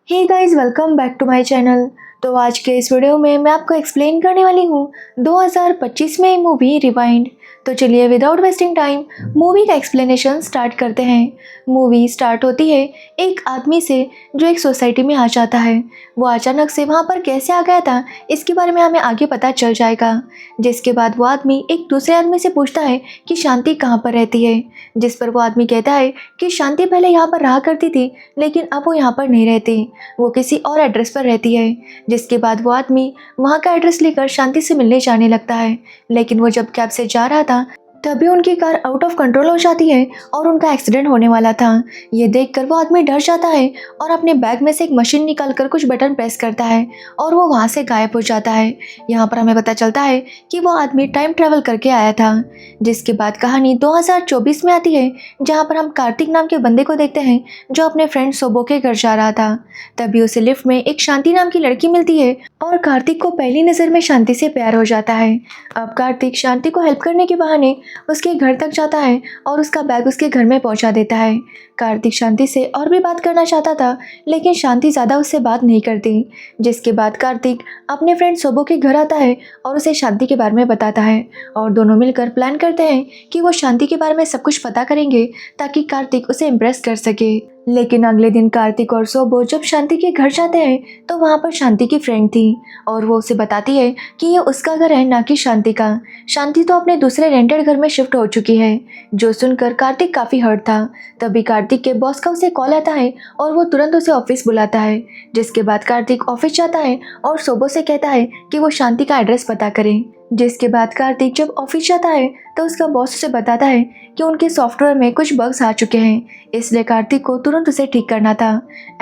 Hey guys, welcome back to my channel. तो आज के इस वीडियो में मैं आपको एक्सप्लेन करने वाली हूँ 2025 में मूवी रिवाइंड। तो चलिए विदाउट वेस्टिंग टाइम मूवी का एक्सप्लेनेशन स्टार्ट करते हैं। मूवी स्टार्ट होती है एक आदमी से जो एक सोसाइटी में आ जाता है। वो अचानक से वहाँ पर कैसे आ गया था इसके बारे में हमें आगे पता चल जाएगा। जिसके बाद वो आदमी एक दूसरे आदमी से पूछता है कि शांति कहाँ पर रहती है, जिस पर वो आदमी कहता है कि शांति पहले यहाँ पर रहा करती थी लेकिन अब वो यहाँ पर नहीं रहती, वो किसी और एड्रेस पर रहती है। जिसके बाद वो आदमी वहाँ का एड्रेस लेकर शांति से मिलने जाने लगता है। लेकिन वो जब कैब से जा रहा था तभी उनकी कार आउट ऑफ कंट्रोल हो जाती है और उनका एक्सीडेंट होने वाला था। ये देखकर वो आदमी डर जाता है और अपने बैग में से एक मशीन निकालकर कुछ बटन प्रेस करता है और वो वहाँ से गायब हो जाता है। यहाँ पर हमें पता चलता है कि वो आदमी टाइम ट्रैवल करके आया था। जिसके बाद कहानी 2024 में आती है, जहाँ पर हम कार्तिक नाम के बंदे को देखते हैं जो अपने फ्रेंड सोबो के घर जा रहा था। तभी उसे लिफ्ट में एक शांति नाम की लड़की मिलती है और कार्तिक को पहली नज़र में शांति से प्यार हो जाता है। अब कार्तिक शांति को हेल्प करने के बहाने उसके घर तक जाता है और उसका बैग उसके घर में पहुंचा देता है। कार्तिक शांति से और भी बात करना चाहता था लेकिन शांति ज़्यादा उससे बात नहीं करती। जिसके बाद कार्तिक अपने फ्रेंड सोबो के घर आता है और उसे शांति के बारे में बताता है और दोनों मिलकर प्लान करते हैं कि वो शांति के बारे में सब कुछ पता करेंगे ताकि कार्तिक उसे इम्प्रेस कर सके। लेकिन अगले दिन कार्तिक और सोबो जब शांति के घर जाते हैं तो वहाँ पर शांति की फ्रेंड थी और वो उसे बताती है कि ये उसका घर है, ना कि शांति का। शांति तो अपने दूसरे रेंटेड घर में शिफ्ट हो चुकी है। जो सुनकर कार्तिक काफ़ी हर्ट था। तभी कार्तिक के बॉस का उसे कॉल आता है और वो तुरंत उसे ऑफिस बुलाता है। जिसके बाद कार्तिक ऑफिस जाता है और सोबो से कहता है कि वो शांति का एड्रेस पता करे। जिसके बाद कार्तिक जब ऑफिस जाता है तो उसका बॉस उसे बताता है कि उनके सॉफ्टवेयर में कुछ बग्स आ चुके हैं, इसलिए कार्तिक को तुरंत उसे ठीक करना था।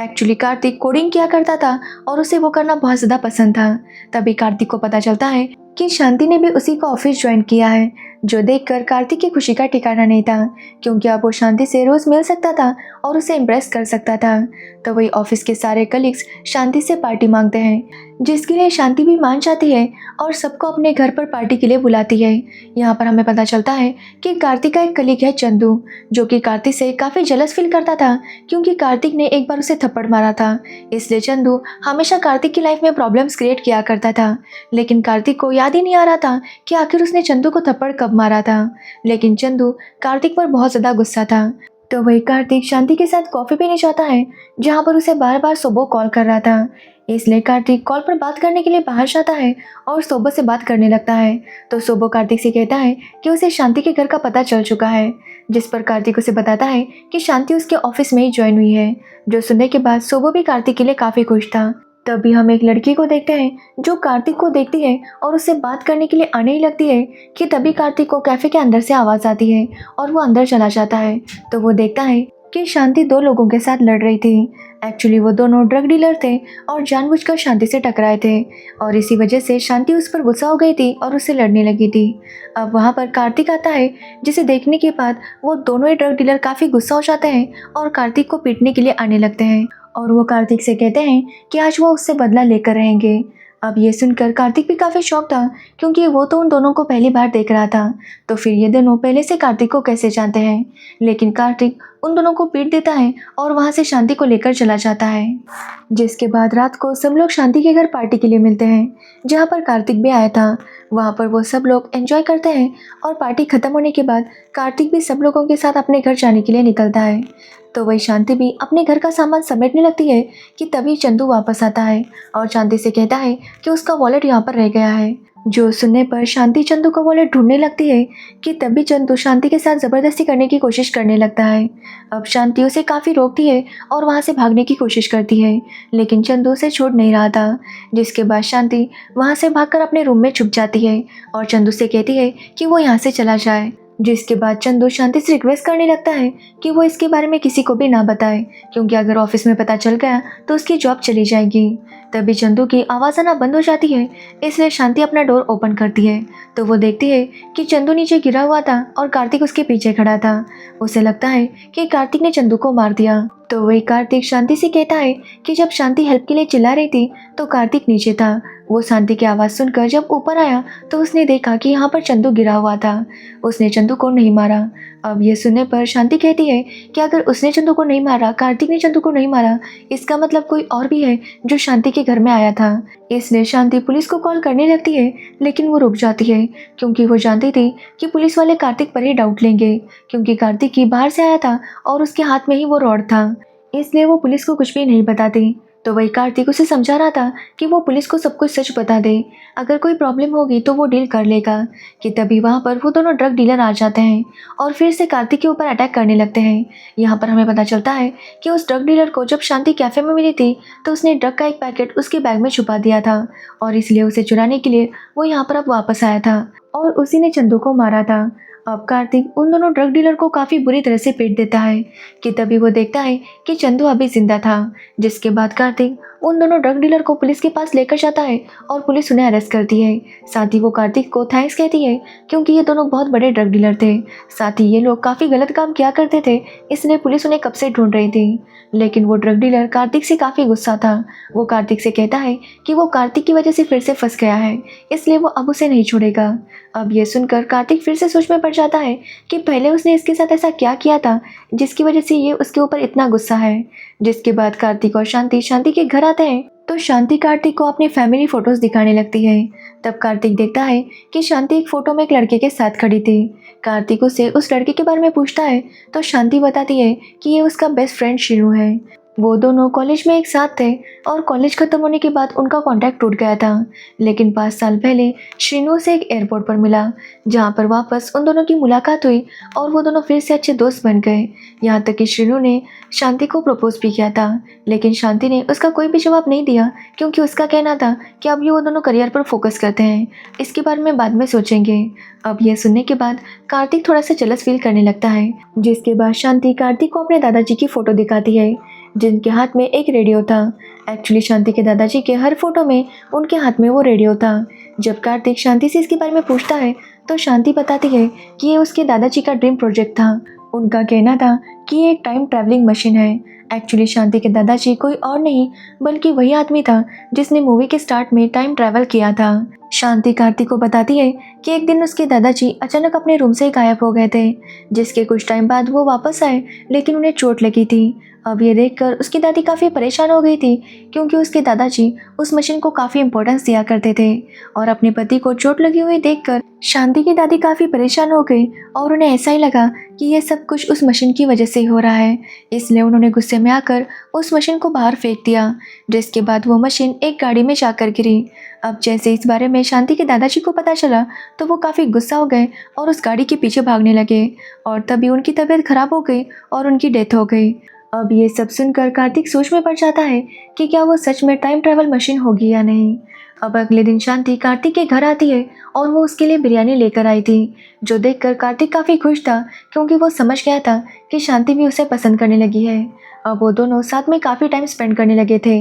एक्चुअली कार्तिक कोडिंग किया करता था और उसे वो करना बहुत ज़्यादा पसंद था। तभी कार्तिक को पता चलता है कि शांति ने भी उसी का ऑफिस ज्वाइन किया है, जो देखकर कार्तिक की खुशी का ठिकाना नहीं था, क्योंकि अब वो शांति से रोज़ मिल सकता था और उसे इम्प्रेस कर सकता था। तो वही ऑफिस के सारे कलीग्स शांति से पार्टी मांगते हैं, जिसके लिए शांति भी मान जाती है और सबको अपने घर पर पार्टी के लिए बुलाती है। यहाँ पर हमें पता चलता है कि कार्तिक का एक कलीग है चंदू, जो कि कार्तिक से काफ़ी जेलस फील करता था क्योंकि कार्तिक ने एक बार उसे थप्पड़ मारा था। इसलिए चंदू हमेशा कार्तिक की लाइफ में प्रॉब्लम्स क्रिएट किया करता था। लेकिन कार्तिक को याद ही नहीं आ रहा था कि आखिर उसने चंदू को थप्पड़ कब मारा था। लेकिन चंदू कार्तिक पर बहुत ज़्यादा गुस्सा था। तो वही कार्तिक शांति के साथ कॉफ़ी पीने जाता है, जहाँ पर उसे बार बार सोबो कॉल कर रहा था। इसलिए कार्तिक कॉल पर बात करने के लिए बाहर जाता है और सोबो से बात करने लगता है। तो सोबो कार्तिक से कहता है कि उसे शांति के घर का पता चल चुका है। जिस पर कार्तिक उसे बताता है कि शांति उसके ऑफिस में ही ज्वाइन हुई है। जो सुनने के बाद सोबो भी कार्तिक के लिए काफ़ी खुश था। तभी हम एक लड़की को देखते हैं जो कार्तिक को देखती है और उससे बात करने के लिए आने ही लगती है कि तभी कार्तिक को कैफ़े के अंदर से आवाज़ आती है और वो अंदर चला जाता है। तो वो देखता है कि शांति दो लोगों के साथ लड़ रही थी। एक्चुअली वो दोनों ड्रग डीलर थे और जानबूझकर शांति से टकराए थे और इसी वजह से शांति उस पर गुस्सा हो गई थी और उससे लड़ने लगी थी। अब वहाँ पर कार्तिक आता है, जिसे देखने के बाद वो दोनों ही ड्रग डीलर काफ़ी गुस्सा हो जाते हैं और कार्तिक को पीटने के लिए आने लगते हैं और वो कार्तिक से कहते हैं कि आज वो उससे बदला लेकर रहेंगे। अब ये सुनकर कार्तिक भी काफ़ी शॉक था क्योंकि वो तो उन दोनों को पहली बार देख रहा था। तो फिर ये दोनों पहले से कार्तिक को कैसे जानते हैं। लेकिन कार्तिक उन दोनों को पीट देता है और वहाँ से शांति को लेकर चला जाता है। जिसके बाद रात को सब लोग शांति के घर पार्टी के लिए मिलते हैं, जहाँ पर कार्तिक भी आया था। वहाँ पर वो सब लोग एंजॉय करते हैं और पार्टी ख़त्म होने के बाद कार्तिक भी सब लोगों के साथ अपने घर जाने के लिए निकलता है। तो वही शांति भी अपने घर का सामान समेटने लगती है कि तभी चंदू वापस आता है और शांति से कहता है कि उसका वॉलेट यहाँ पर रह गया है। जो सुनने पर शांति चंदू का वॉलेट ढूंढने लगती है कि तभी चंदू शांति के साथ ज़बरदस्ती करने की कोशिश करने लगता है। अब शांति उसे काफ़ी रोकती है और वहाँ से भागने की कोशिश करती है, लेकिन चंदू उसे छोड़ नहीं रहा था। जिसके बाद शांति वहाँ से भागकर अपने रूम में छुप जाती है और चंदू से कहती है कि वो यहाँ से चला जाए। जिसके बाद चंदू शांति से रिक्वेस्ट करने लगता है कि वो इसके बारे में किसी को भी ना बताए, क्योंकि अगर ऑफिस में पता चल गया तो उसकी जॉब चली जाएगी। तभी चंदू की आवाज़ आना बंद हो जाती है, इसलिए शांति अपना डोर ओपन करती है। तो वो देखती है कि चंदू नीचे गिरा हुआ था और कार्तिक उसके पीछे खड़ा था। उसे लगता है कि कार्तिक ने चंदू को मार दिया। तो वही कार्तिक शांति से कहता है कि जब शांति हेल्प के लिए चिल्ला रही थी तो कार्तिक नीचे था। वो शांति की आवाज़ सुनकर जब ऊपर आया तो उसने देखा कि यहाँ पर चंदू गिरा हुआ था। उसने चंदू को नहीं मारा। अब ये सुनने पर शांति कहती है कि अगर उसने चंदू को नहीं मारा, कार्तिक ने चंदू को नहीं मारा, इसका मतलब कोई और भी है जो शांति के घर में आया था। इसलिए शांति पुलिस को कॉल करने लगती है, लेकिन वो रुक जाती है क्योंकि वो जानती थी कि पुलिस वाले कार्तिक पर ही डाउट लेंगे, क्योंकि कार्तिक ही बाहर से आया था और उसके हाथ में ही वो रॉड था। इसलिए वो पुलिस को कुछ भी नहीं बताती। तो वही कार्तिक उसे समझा रहा था कि वो पुलिस को सब कुछ सच बता दे, अगर कोई प्रॉब्लम होगी तो वो डील कर लेगा। कि तभी वहाँ पर वो दोनों ड्रग डीलर आ जाते हैं और फिर से कार्तिक के ऊपर अटैक करने लगते हैं। यहाँ पर हमें पता चलता है कि उस ड्रग डीलर को जब शांति कैफ़े में मिली थी तो उसने ड्रग का एक पैकेट उसके बैग में छुपा दिया था और इसलिए उसे चुराने के लिए वो यहाँ पर अब वापस आया था और उसी ने चंदू को मारा था। अब कार्तिक उन दोनों ड्रग डीलर को काफ़ी बुरी तरह से पीट देता है। कि तभी वो देखता है कि चंदू अभी जिंदा था, जिसके बाद कार्तिक उन दोनों ड्रग डीलर को पुलिस के पास लेकर जाता है और पुलिस उन्हें अरेस्ट करती है। साथ ही वो कार्तिक को थैंक्स कहती है क्योंकि ये दोनों बहुत बड़े ड्रग डीलर थे। साथ ही ये लोग काफ़ी गलत काम किया करते थे, इसलिए पुलिस उन्हें कब से ढूंढ रही थी। लेकिन वो ड्रग डीलर कार्तिक से काफ़ी गुस्सा था। वो कार्तिक से कहता है कि वो कार्तिक की वजह से फिर से फंस गया है, इसलिए वो अब उसे नहीं छोड़ेगा। अब ये सुनकर कार्तिक फिर से सोच में पड़ जाता है कि पहले उसने इसके साथ ऐसा क्या किया था जिसकी वजह से ये उसके ऊपर इतना गुस्सा है। जिसके बाद कार्तिक और शांति के घर आते हैं तो शांति कार्तिक को अपनी फैमिली फोटोज दिखाने लगती है। तब कार्तिक देखता है कि शांति एक फोटो में एक लड़के के साथ खड़ी थी। कार्तिक उससे उस लड़के के बारे में पूछता है तो शांति बताती है कि ये उसका बेस्ट फ्रेंड श्रीनू है। वो दोनों कॉलेज में एक साथ थे और कॉलेज खत्म होने के बाद उनका कांटेक्ट टूट गया था। लेकिन 5 साल पहले श्रीनू से एक एयरपोर्ट पर मिला, जहाँ पर वापस उन दोनों की मुलाकात हुई और वो दोनों फिर से अच्छे दोस्त बन गए। यहाँ तक कि श्रीनू ने शांति को प्रपोज भी किया था, लेकिन शांति ने उसका कोई भी जवाब नहीं दिया क्योंकि उसका कहना था कि अब ये वो दोनों करियर पर फोकस करते हैं, इसके बारे में बाद में सोचेंगे। अब यह सुनने के बाद कार्तिक थोड़ा सा जेलस फील करने लगता है। जिसके बाद शांति कार्तिक को अपने दादाजी की फ़ोटो दिखाती है जिनके हाथ में एक रेडियो था। एक्चुअली शांति के दादाजी के हर फोटो में उनके हाथ में वो रेडियो था। जब कार्तिक शांति से इसके बारे में पूछता है तो शांति बताती है कि ये उसके दादाजी का ड्रीम प्रोजेक्ट था। उनका कहना था कि ये एक टाइम ट्रैवलिंग मशीन है। एक्चुअली शांति के दादाजी कोई और नहीं बल्कि वही आदमी था जिसने मूवी के स्टार्ट में टाइम ट्रैवल किया था। शांति कार्तिक को बताती है कि एक दिन उसके दादाजी अचानक अपने रूम से गायब हो गए थे, जिसके कुछ टाइम बाद वो वापस आए लेकिन उन्हें चोट लगी थी। अब ये देखकर उसकी दादी काफ़ी परेशान हो गई थी क्योंकि उसके दादाजी उस मशीन को काफ़ी इंपॉर्टेंस दिया करते थे और अपने पति को चोट लगी हुई देखकर शांति की दादी काफ़ी परेशान हो गई और उन्हें ऐसा ही लगा कि ये सब कुछ उस मशीन की वजह से ही हो रहा है। इसलिए उन्होंने गुस्से में आकर उस मशीन को बाहर फेंक दिया, जिसके बाद वो मशीन एक गाड़ी में जाकर गिरी। अब जैसे इस बारे में शांति के दादाजी को पता चला तो वो काफ़ी गुस्सा हो गए और उस गाड़ी के पीछे भागने लगे और तभी उनकी तबीयत खराब हो गई और उनकी डेथ हो गई। अब ये सब सुनकर कार्तिक सोच में पड़ जाता है कि क्या वो सच में टाइम ट्रैवल मशीन होगी या नहीं। अब अगले दिन शांति कार्तिक के घर आती है और वो उसके लिए बिरयानी लेकर आई थी, जो देखकर कार्तिक काफ़ी खुश था क्योंकि वो समझ गया था कि शांति भी उसे पसंद करने लगी है। अब वो दोनों साथ में काफ़ी टाइम स्पेंड करने लगे थे।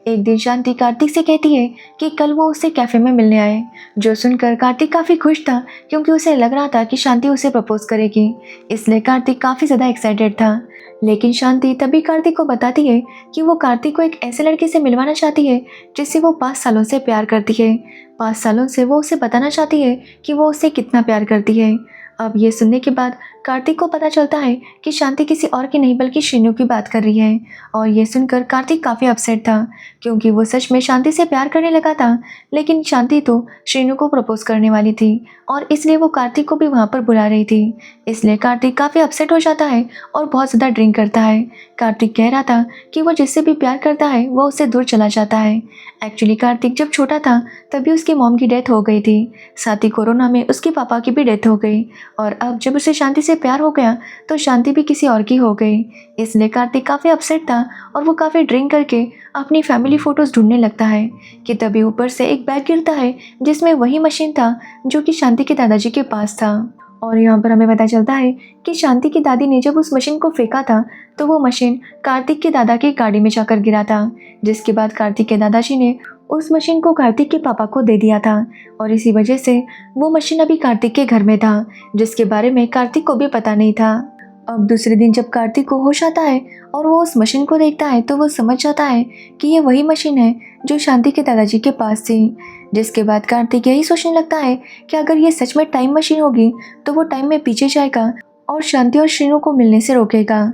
एक दिन शांति कार्तिक से कहती है कि कल वो उससे कैफ़े में मिलने आए, जो सुनकर कार्तिक काफ़ी खुश था क्योंकि उसे लग रहा था कि शांति उसे प्रपोज करेगी, इसलिए कार्तिक काफ़ी ज़्यादा एक्साइटेड था। लेकिन शांति तभी कार्तिक को बताती है कि वो कार्तिक को एक ऐसे लड़के से मिलवाना चाहती है जिससे वो 5 सालों से प्यार करती है। 5 सालों से वो उसे बताना चाहती है कि वो उसे कितना प्यार करती है। अब ये सुनने के बाद कार्तिक को पता चलता है कि शांति किसी और की नहीं बल्कि श्रीनू की बात कर रही है और ये सुनकर कार्तिक काफ़ी अपसेट था क्योंकि वो सच में शांति से प्यार करने लगा था, लेकिन शांति तो श्रीनू को प्रपोज करने वाली थी और इसलिए वो कार्तिक को भी वहाँ पर बुला रही थी। इसलिए कार्तिक काफ़ी अपसेट हो जाता है और बहुत ज़्यादा ड्रिंक करता है। कार्तिक कह रहा था कि वो जिससे भी प्यार करता है वो उससे दूर चला जाता है। एक्चुअली कार्तिक जब छोटा था तभी उसकी मॉम की डेथ हो गई थी, साथ ही कोरोना में उसके पापा की भी डेथ हो गई और अब जब उसे शांति से प्यार हो गया तो शांति भी किसी और की हो गई। इसलिए कार्तिक काफ़ी अपसेट था और वो काफ़ी ड्रिंक करके अपनी फैमिली फ़ोटोज़ ढूंढने लगता है कि तभी ऊपर से एक बैग गिरता है जिसमें वही मशीन था जो कि शांति के दादाजी के पास था। और यहाँ पर हमें पता चलता है कि शांति की दादी ने जब उस मशीन को फेंका था तो वो मशीन कार्तिक के दादा की गाड़ी में जाकर गिरा था, जिसके बाद कार्तिक के दादाजी ने उस मशीन को कार्तिक के पापा को दे दिया था और इसी वजह से वो मशीन अभी कार्तिक के घर में था, जिसके बारे में कार्तिक को भी पता नहीं था। अब दूसरे दिन जब कार्तिक को होश आता है और वो उस मशीन को देखता है तो वो समझ जाता है कि ये वही मशीन है जो शांति के दादाजी के पास थी। जिसके बाद कार्तिक यही सोचने लगता है कि अगर ये सच में टाइम मशीन होगी तो वो टाइम में पीछे जाएगा और शांति और श्रीनू को मिलने से रोकेगा।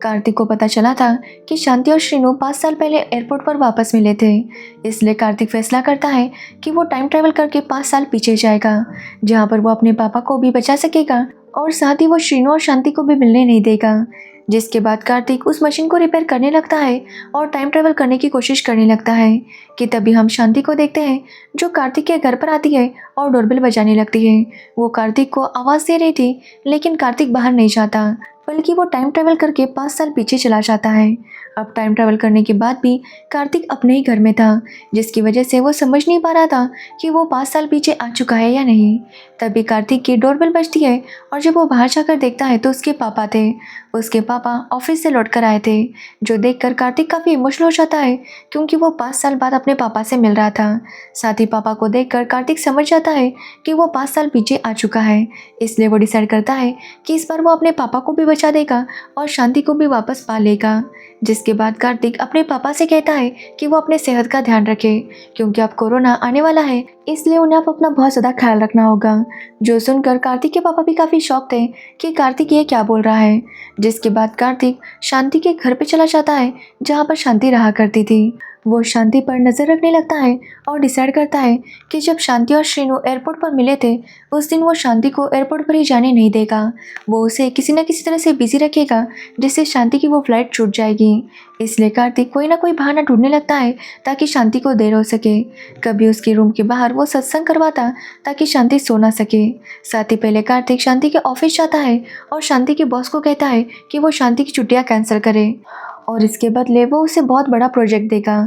कार्तिक को पता चला था कि शांति और श्रीनू 5 साल पहले एयरपोर्ट पर वापस मिले थे, इसलिए कार्तिक फैसला करता है कि वो टाइम ट्रैवल करके 5 साल पीछे जाएगा, जहाँ पर वो अपने पापा को भी बचा सकेगा और साथ ही वो श्रीनू और शांति को भी मिलने नहीं देगा। जिसके बाद कार्तिक उस मशीन को रिपेयर करने लगता है और टाइम ट्रैवल करने की कोशिश करने लगता है कि तभी हम शांति को देखते हैं, जो कार्तिक के घर पर आती है और डोरबेल बजाने लगती है। वो कार्तिक को आवाज़ दे रही थी, लेकिन कार्तिक बाहर नहीं जाता, बल्कि वो टाइम ट्रैवल करके 5 साल पीछे चला जाता है। अब टाइम ट्रैवल करने के बाद भी कार्तिक अपने ही घर में था, जिसकी वजह से वो समझ नहीं पा रहा था कि वो 5 साल पीछे आ चुका है या नहीं। तभी कार्तिक की डोरबेल बजती है और जब वो बाहर जाकर देखता है तो उसके पापा थे। उसके पापा ऑफिस से लौट कर आए थे, जो देखकर कार्तिक काफ़ी इमोशनल हो जाता है, क्योंकि वो 5 साल बाद अपने पापा से मिल रहा था। साथ ही पापा को देखकर कार्तिक समझ जाता है कि वो 5 साल पीछे आ चुका है, इसलिए वो डिसाइड करता है कि इस बार वो अपने पापा को भी बचा देगा और शांति को भी वापस पा लेगा। जिसके बाद कार्तिक अपने पापा से कहता है कि वो अपने सेहत का ध्यान रखे, क्योंकि अब कोरोना आने वाला है, इसलिए उन्हें अब अपना बहुत ज़्यादा ख्याल रखना होगा। जो सुनकर कार्तिक के पापा भी काफ़ी शॉक थे कि कार्तिक ये क्या बोल रहा है। जिसके बाद कार्तिक शांति के घर पे चला जाता है, जहाँ पर शांति रहा करती थी। वो शांति पर नज़र रखने लगता है और डिसाइड करता है कि जब शांति और श्रीनू एयरपोर्ट पर मिले थे, उस दिन वो शांति को एयरपोर्ट पर ही जाने नहीं देगा। वो उसे किसी न किसी तरह से बिजी रखेगा, जिससे शांति की वो फ्लाइट छूट जाएगी। इसलिए कार्तिक कोई ना कोई बहाना ढूंढने लगता है ताकि शांति को देर हो सके। कभी उसके रूम के बाहर वो सत्संग करवाता ताकि शांति सो ना सके। साथ ही पहले कार्तिक शांति के ऑफिस जाता है और शांति के बॉस को कहता है कि वो शांति की छुट्टियां कैंसिल करे और इसके बदले वो उसे बहुत बड़ा प्रोजेक्ट देगा।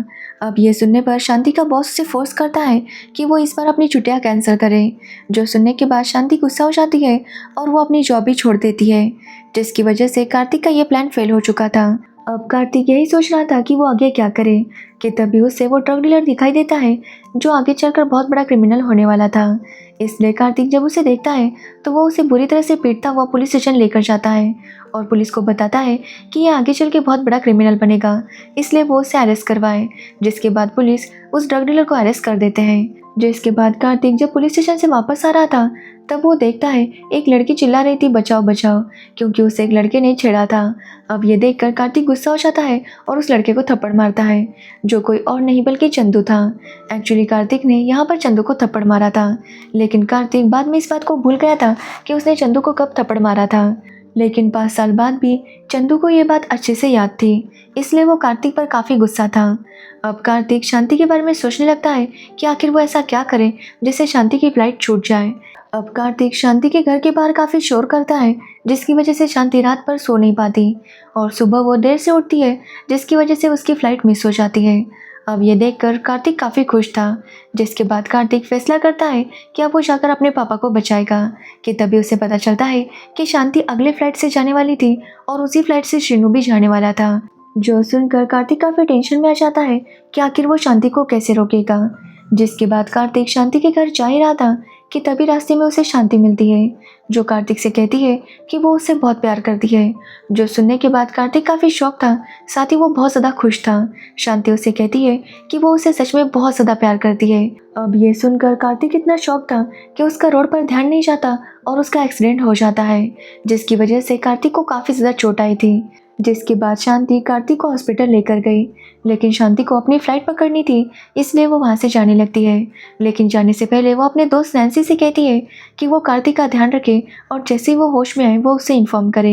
अब ये सुनने पर शांति का बॉस उसे फोर्स करता है कि वो इस बार अपनी छुट्टियां कैंसिल करे। जो सुनने के बाद शांति गुस्सा हो जाती है और वो अपनी जॉब भी छोड़ देती है, जिसकी वजह से कार्तिक का ये प्लान फेल हो चुका था। अब कार्तिक यही सोच रहा था कि वो आगे क्या करे कि तभी उसे वो ड्रग डीलर दिखाई देता है, जो आगे चलकर बहुत बड़ा क्रिमिनल होने वाला था। इसलिए कार्तिक जब उसे देखता है तो वो उसे बुरी तरह से पीटता हुआ पुलिस स्टेशन लेकर जाता है और पुलिस को बताता है कि ये आगे चल के बहुत बड़ा क्रिमिनल बनेगा, इसलिए वो उसे अरेस्ट करवाए। जिसके बाद पुलिस उस ड्रग डीलर को अरेस्ट कर देते हैं। जिसके बाद कार्तिक जब पुलिस स्टेशन से वापस आ रहा था, तब वो देखता है एक लड़की चिल्ला रही थी बचाओ बचाओ, क्योंकि उसे एक लड़के ने छेड़ा था। अब ये देखकर कार्तिक गुस्सा हो जाता है और उस लड़के को थप्पड़ मारता है, जो कोई और नहीं बल्कि चंदू था। एक्चुअली कार्तिक ने यहाँ पर चंदू को थप्पड़ मारा था, लेकिन कार्तिक बाद में इस बात को भूल गया था कि उसने चंदू को कब थप्पड़ मारा था। लेकिन 5 साल बाद भी चंदू को ये बात अच्छे से याद थी, इसलिए वो कार्तिक पर काफ़ी गुस्सा था। अब कार्तिक शांति के बारे में सोचने लगता है कि आखिर वो ऐसा क्या करे जिससे शांति की फ्लाइट छूट जाए। अब कार्तिक शांति के घर के बाहर काफ़ी शोर करता है, जिसकी वजह से शांति रात भर सो नहीं पाती और सुबह वो देर से उठती है, जिसकी वजह से उसकी फ़्लाइट मिस हो जाती है। अब ये देखकर कार्तिक काफ़ी खुश था। जिसके बाद कार्तिक फैसला करता है कि अब वो जाकर अपने पापा को बचाएगा कि तभी उसे पता चलता है कि शांति अगले फ्लाइट से जाने वाली थी और उसी फ्लाइट से श्रीनू भी जाने वाला था। जो सुनकर कार्तिक काफ़ी टेंशन में आ जाता है कि आखिर वो शांति को कैसे रोकेगा। जिसके बाद कार्तिक शांति के घर जा ही रहा था कि तभी रास्ते में उसे शांति मिलती है, जो कार्तिक से कहती है कि वो उससे बहुत प्यार करती है। जो सुनने के बाद कार्तिक काफ़ी शॉक था, साथ ही वो बहुत ज़्यादा खुश था। शांति उसे कहती है कि वो उसे सच में बहुत ज़्यादा प्यार करती है। अब ये सुनकर कार्तिक इतना शॉक था कि उसका रोड पर ध्यान नहीं जाता और उसका एक्सीडेंट हो जाता है, जिसकी वजह से कार्तिक को काफ़ी ज़्यादा चोट आई थी। जिसके बाद शांति कार्तिक को हॉस्पिटल लेकर गई, लेकिन शांति को अपनी फ़्लाइट पकड़नी थी, इसलिए वो वहाँ से जाने लगती है। लेकिन जाने से पहले वो अपने दोस्त नैन्सी से कहती है कि वो कार्तिक का ध्यान रखे और जैसे ही वो होश में आए वो उसे इन्फॉर्म करे।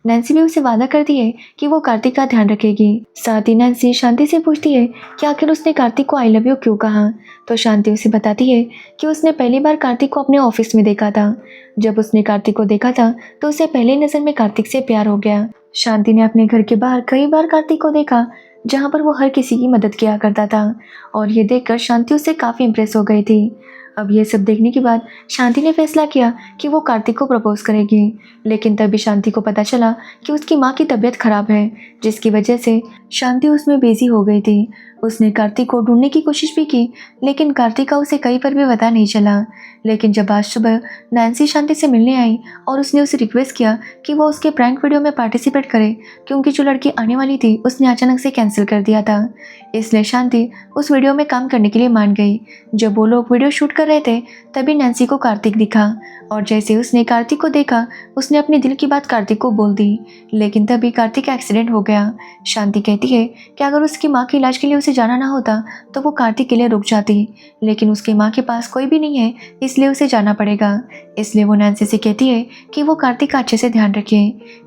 नैन्सी भी उसे वादा करती है कि वो कार्तिक का ध्यान रखेगी। साथ ही नैन्सी शांति से पूछती है कि आखिर उसने कार्तिक को आई लव यू क्यों कहा, तो शांति उसे बताती है कि उसने पहली बार कार्तिक को अपने ऑफिस में देखा था। जब उसने कार्तिक को देखा था तो उसे पहली नज़र में कार्तिक से प्यार हो गया। शांति ने अपने घर के बाहर कई बार कार्तिक को देखा, जहाँ पर वो हर किसी की मदद किया करता था और ये देखकर शांति उससे काफ़ी इम्प्रेस हो गई थी। अब ये सब देखने के बाद शांति ने फैसला किया कि वो कार्तिक को प्रपोज करेगी, लेकिन तभी शांति को पता चला कि उसकी माँ की तबीयत खराब है, जिसकी वजह से शांति उसमें बिजी हो गई थी। उसने कार्तिक को ढूंढने की कोशिश भी की, लेकिन कार्तिक का उसे कहीं पर भी पता नहीं चला। लेकिन जब आज सुबह नैन्सी शांति से मिलने आई और उसने उसे रिक्वेस्ट किया कि वो उसके प्रैंक वीडियो में पार्टिसिपेट करे, क्योंकि जो लड़की आने वाली थी उसने अचानक से कैंसिल कर दिया था, इसलिए शांति उस वीडियो में काम करने के लिए मान गई। जब वो लोग वीडियो शूट कर रहे थे तभी नैन्सी को कार्तिक दिखा और जैसे उसने कार्तिक को देखा उसने अपने दिल की बात कार्तिक को बोल दी। लेकिन तभी कार्तिक का एक्सीडेंट हो गया। शांति कहती है कि अगर उसकी माँ के इलाज के लिए उसे जाना ना होता तो वो कार्तिक के लिए रुक जाती, लेकिन उसकी माँ के पास कोई भी नहीं है इसलिए उसे जाना पड़ेगा। इसलिए वो नैन्सी से कहती है कि वो कार्तिक का अच्छे से ध्यान रखे।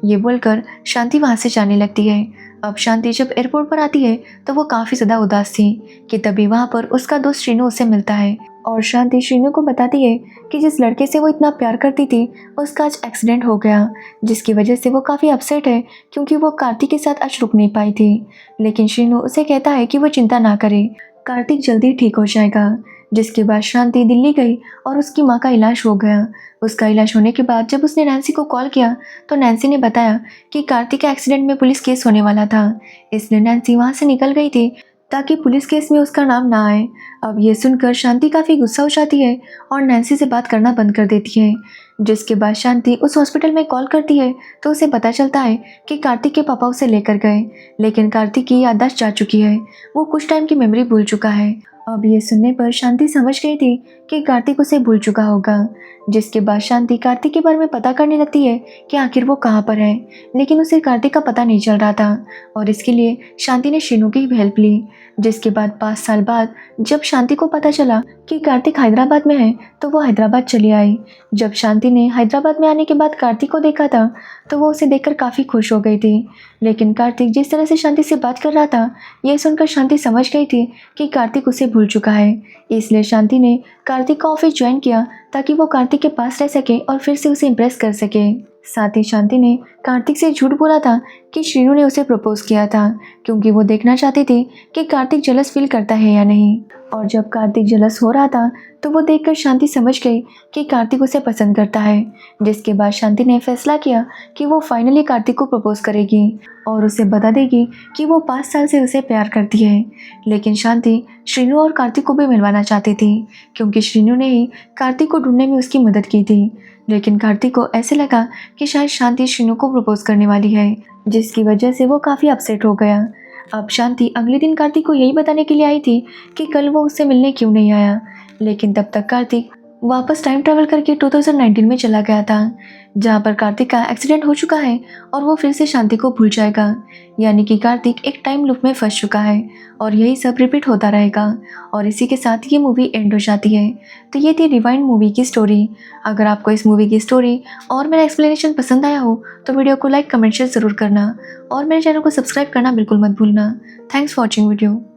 ये बोलकर शांति वहाँ से जाने लगती है। अब शांति जब एयरपोर्ट पर आती है तो वो काफ़ी ज़्यादा उदास थी कि तभी वहाँ पर उसका दोस्त श्रीनू उससे मिलता है और शांति श्रीनू को बताती है कि जिस लड़के से वो इतना प्यार करती थी उसका आज एक्सीडेंट हो गया, जिसकी वजह से वो काफ़ी अपसेट है क्योंकि वो कार्तिक के साथ आज रुक नहीं पाई थी। लेकिन श्रीनू उसे कहता है कि वो चिंता ना करे, कार्तिक जल्दी ठीक हो जाएगा। जिसके बाद शांति दिल्ली गई और उसकी माँ का इलाज हो गया। उसका इलाज होने के बाद जब उसने नैन्सी को कॉल किया तो नैन्सी ने बताया कि कार्तिक के एक्सीडेंट में पुलिस केस होने वाला था, इसलिए नैन्सी वहाँ से निकल गई थी ताकि पुलिस केस में उसका नाम ना आए। अब ये सुनकर शांति काफ़ी गुस्सा हो जाती है और नैन्सी से बात करना बंद कर देती है। जिसके बाद शांति उस हॉस्पिटल में कॉल करती है तो उसे पता चलता है कि कार्तिक के पापा उसे लेकर गए, लेकिन कार्तिक की याददाश्त जा चुकी है, वो कुछ टाइम की मेमोरी भूल चुका है। अब ये सुनने पर शांति समझ गई थी कि कार्तिक उसे भूल चुका होगा। जिसके बाद शांति कार्तिक के बारे में पता करने लगती है कि आखिर वो कहाँ पर है, लेकिन उसे कार्तिक का पता नहीं चल रहा था और इसके लिए शांति ने श्रीनू की हेल्प ली। जिसके बाद 5 साल बाद जब शांति को पता चला कि कार्तिक हैदराबाद में है तो वो हैदराबाद चली आई। जब शांति ने हैदराबाद में आने के बाद कार्तिक को देखा था तो वो उसे देखकर काफ़ी खुश हो गई थी, लेकिन कार्तिक जिस तरह से शांति से बात कर रहा था ये सुनकर शांति समझ गई थी कि कार्तिक उसे भूल चुका है। इसलिए शांति ने कार्तिक का ऑफिस ज्वाइन किया ताकि वो कार्तिक के पास रह सके और फिर से उसे इम्प्रेस कर सके। साथ ही शांति ने कार्तिक से झूठ बोला था कि श्रीनू ने उसे प्रपोज किया था, क्योंकि वो देखना चाहती थी कि कार्तिक जेलस फील करता है या नहीं। और जब कार्तिक जेलस हो रहा था तो वो देखकर शांति समझ गई कि कार्तिक उसे पसंद करता है। जिसके बाद शांति ने फैसला किया कि वो फाइनली कार्तिक को प्रपोज करेगी और उसे बता देगी कि वो 5 साल से उसे प्यार करती है। लेकिन शांति श्रीनू और कार्तिक को भी मिलवाना चाहती थी, क्योंकि श्रीनू ने ही कार्तिक को ढूंढने में उसकी मदद की थी। लेकिन कार्तिक को ऐसे लगा कि शायद शांति श्रीनू को प्रपोज करने वाली है, जिसकी वजह से वो काफ़ी अपसेट हो गया। अब शांति अगले दिन कार्तिक को यही बताने के लिए आई थी कि कल वो उससे मिलने क्यों नहीं आया, लेकिन तब तक कार्तिक वापस टाइम ट्रैवल करके 2019 में चला गया था, जहाँ पर कार्तिक का एक्सीडेंट हो चुका है और वो फिर से शांति को भूल जाएगा। यानी कि कार्तिक एक टाइम लूप में फंस चुका है और यही सब रिपीट होता रहेगा और इसी के साथ ये मूवी एंड हो जाती है। तो ये थी रिवाइंड मूवी की स्टोरी। अगर आपको इस मूवी की स्टोरी और मेरा एक्सप्लेनेशन पसंद आया हो तो वीडियो को लाइक कमेंट शेयर ज़रूर करना और मेरे चैनल को सब्सक्राइब करना बिल्कुल मत भूलना। Thanks for watching video.